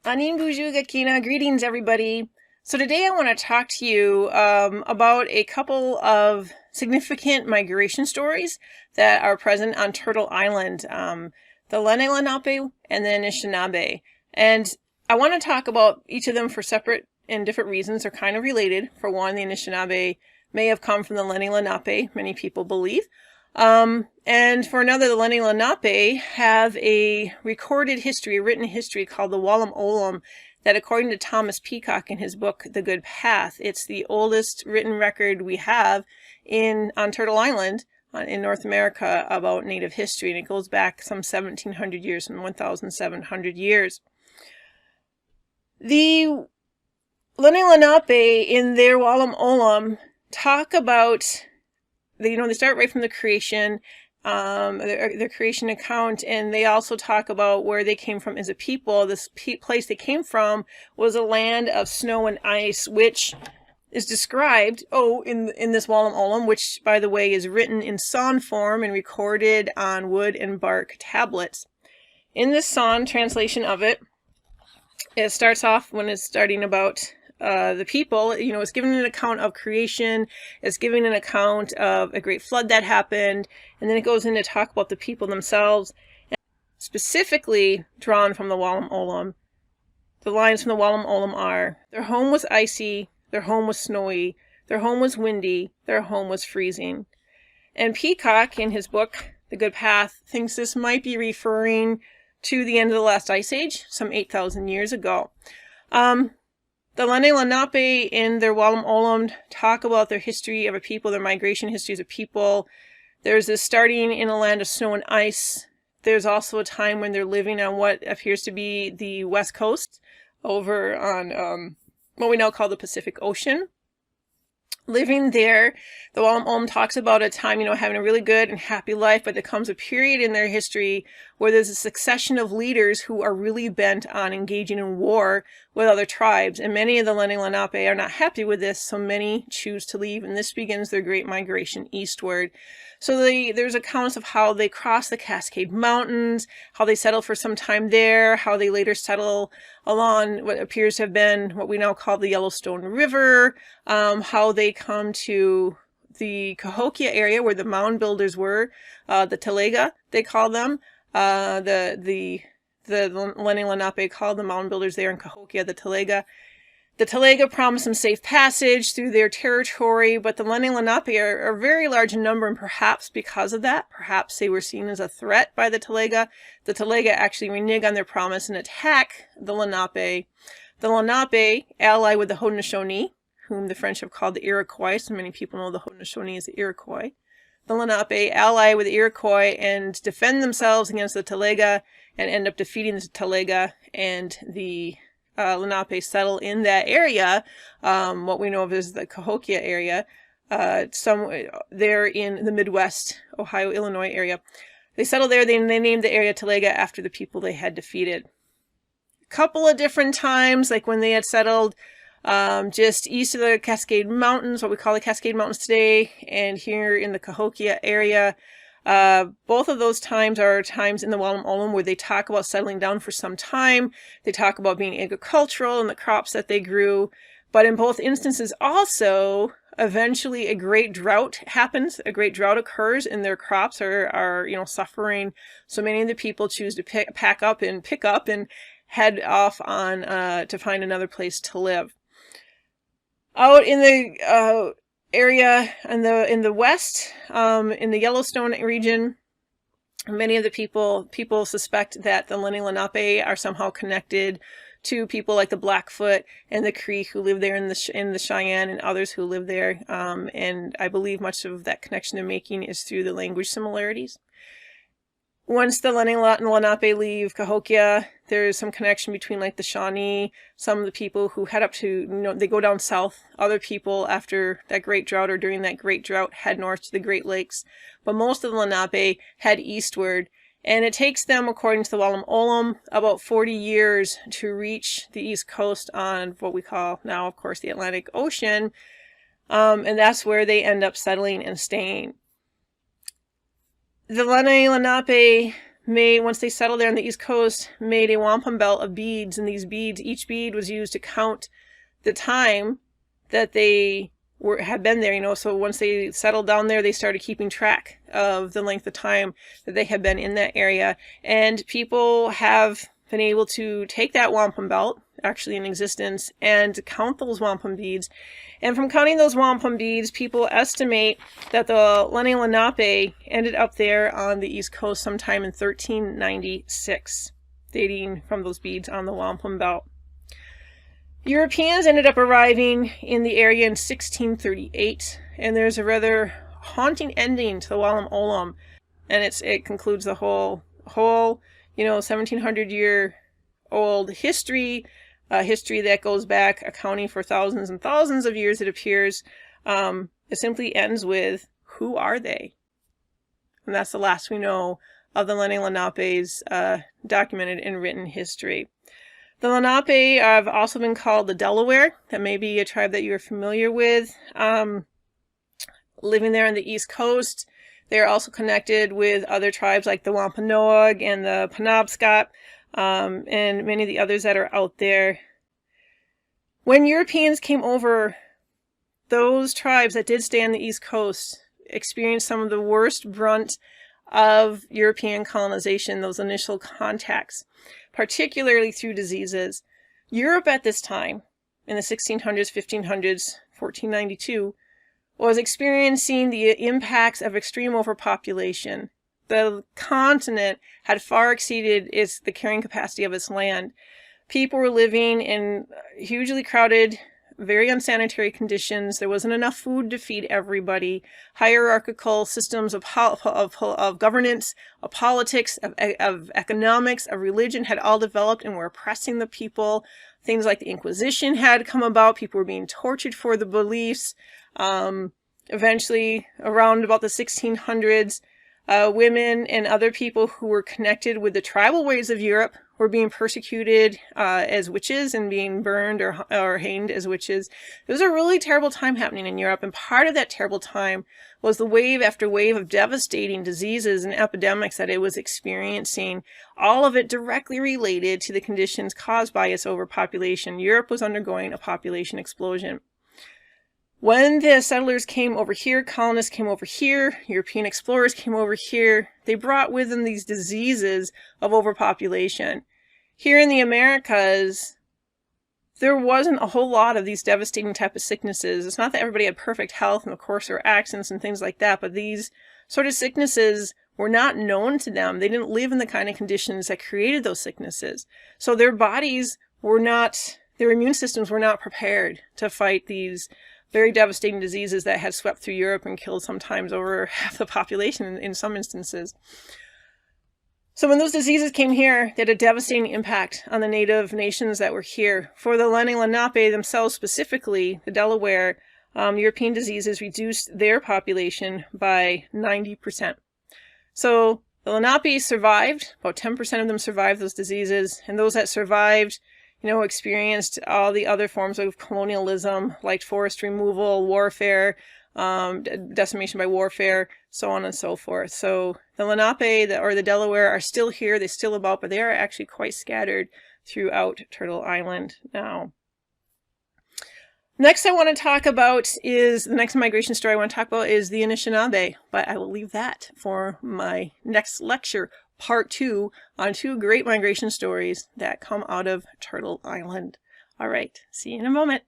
Anin Buju Gakina, greetings everybody. So today I want to talk to you about a couple of significant migration stories that are present on Turtle Island, the Lenni Lenape and the Anishinaabe. And I want to talk about each of them for separate and different reasons. They're kind of related. For one, the Anishinaabe may have come from the Lenni Lenape, many people believe. And for another, the Lenni Lenape have a recorded history, a written history called the Wallum Olum, that according to Thomas Peacock in his book, The Good Path, it's the oldest written record we have on Turtle Island in North America about Native history, and it goes back some 1,700 years, some 1,700 years. The Lenni Lenape in their Wallum Olum talk about they start right from the creation, their creation account, and they also talk about where they came from as a people. This place they came from was a land of snow and ice, which is described, in this Wallum Olum, which, by the way, is written in San form and recorded on wood and bark tablets. In this San translation of it, it starts off when it's starting about the people, it's giving an account of creation, it's giving an account of a great flood that happened, and then it goes in to talk about the people themselves, and specifically drawn from the Wallum Olum. The lines from the Wallum Olum are, their home was icy, their home was snowy, their home was windy, their home was freezing. And Peacock, in his book, The Good Path, thinks this might be referring to the end of the last ice age, some 8,000 years ago. The Lenni Lenape in their Wallum Olum talk about their history of a people, their migration histories of people. There's this starting in a land of snow and ice. There's also a time when they're living on what appears to be the west coast over on what we now call the Pacific Ocean. Living there, the Wallum Olum talks about a time, having a really good and happy life, but there comes a period in their history where there's a succession of leaders who are really bent on engaging in war with other tribes, and many of the Lenni Lenape are not happy with this, so many choose to leave, and this begins their great migration eastward. So there's accounts of how they cross the Cascade Mountains, how they settle for some time there, how they later settle along what appears to have been what we now call the Yellowstone River, how they come to the Cahokia area where the mound builders were, the Talega, they call them. The Lenni Lenape called the mound builders there in Cahokia the Talega. The Talega promised them safe passage through their territory, but the Lenni Lenape are very large in number, and perhaps because of that, perhaps they were seen as a threat by the Talega. The Talega actually renege on their promise and attack the Lenape. The Lenape ally with the Haudenosaunee, whom the French have called the Iroquois, so many people know the Haudenosaunee as the Iroquois. The Lenape ally with the Iroquois and defend themselves against the Talega and end up defeating the Talega, and the Lenape settle in that area, what we know of as the Cahokia area, there in the Midwest, Ohio, Illinois area. They settled there, they named the area Talega after the people they had defeated. A couple of different times, like when they had settled just east of the Cascade Mountains, what we call the Cascade Mountains today, and here in the Cahokia area. Both of those times are times in the Wallum Olum where they talk about settling down for some time. They talk about being agricultural and the crops that they grew. But in both instances also, eventually a great drought happens. A great drought occurs and their crops are suffering. So many of the people choose to pick up and head off on to find another place to live. Out in the area in the west, in the Yellowstone region, many of the people suspect that the Lenni Lenape are somehow connected to people like the Blackfoot and the Creek who live there in the Cheyenne and others who live there, and I believe much of that connection they're making is through the language similarities. Once the Lenni Lenape leave Cahokia, there's some connection between like the Shawnee, some of the people who head up to, they go down south. Other people after that great drought or during that great drought head north to the Great Lakes. But most of the Lenape head eastward. And it takes them, according to the Wallum Olum, about 40 years to reach the east coast on what we call now, of course, the Atlantic Ocean. And that's where they end up settling and staying. The Lenni Lenape once they settled there on the East Coast, made a wampum belt of beads, and these beads, each bead was used to count the time that they had been there, you know. So once they settled down there, they started keeping track of the length of time that they had been in that area. And people have been able to take that wampum belt, actually in existence, and count those wampum beads. And from counting those wampum beads, people estimate that the Lenni Lenape ended up there on the East Coast sometime in 1396, dating from those beads on the wampum belt. Europeans ended up arriving in the area in 1638, and there's a rather haunting ending to the Wallum Olum, and it concludes the whole 1700-year-old history, history that goes back, accounting for thousands and thousands of years, it appears. It simply ends with, who are they? And that's the last we know of the Lenni Lenape's documented and written history. The Lenape have also been called the Delaware. That may be a tribe that you're familiar with. Living there on the East Coast, they are also connected with other tribes like the Wampanoag and the Penobscot, and many of the others that are out there. When Europeans came over, those tribes that did stay on the East Coast experienced some of the worst brunt of European colonization, those initial contacts, particularly through diseases. Europe at this time, in the 1600s, 1500s, 1492, was experiencing the impacts of extreme overpopulation. The continent had far exceeded the carrying capacity of its land. People were living in hugely crowded, very unsanitary conditions. There wasn't enough food to feed everybody. Hierarchical systems of governance, of politics, of economics, of religion had all developed and were oppressing the people. Things like the Inquisition had come about. People were being tortured for the beliefs. Eventually, around about the 1600s, women and other people who were connected with the tribal ways of Europe were being persecuted as witches and being burned or hanged as witches. It was a really terrible time happening in Europe, and part of that terrible time was the wave after wave of devastating diseases and epidemics that it was experiencing, all of it directly related to the conditions caused by its overpopulation. Europe was undergoing a population explosion. When the settlers came over here, colonists came over here, European explorers came over here, they brought with them these diseases of overpopulation. Here in the Americas, there wasn't a whole lot of these devastating type of sicknesses. It's not that everybody had perfect health, and of course there were accidents and things like that, but these sort of sicknesses were not known to them. They didn't live in the kind of conditions that created those sicknesses. So their bodies were not, their immune systems were not prepared to fight these very devastating diseases that had swept through Europe and killed sometimes over half the population in some instances. So when those diseases came here, they had a devastating impact on the native nations that were here. For the Lenni Lenape themselves specifically, the Delaware, European diseases reduced their population by 90%. So the Lenape survived, about 10% of them survived those diseases, and those that survived, you know, experienced all the other forms of colonialism, like forest removal, warfare, decimation by warfare, so on and so forth. So the Lenape or the Delaware are still here, they're still about, but they are actually quite scattered throughout Turtle Island now. Next I want to talk about is, the next migration story I want to talk about is the Anishinaabe, but I will leave that for my next lecture, part 2, on 2 great migration stories that come out of Turtle Island. All right, see you in a moment.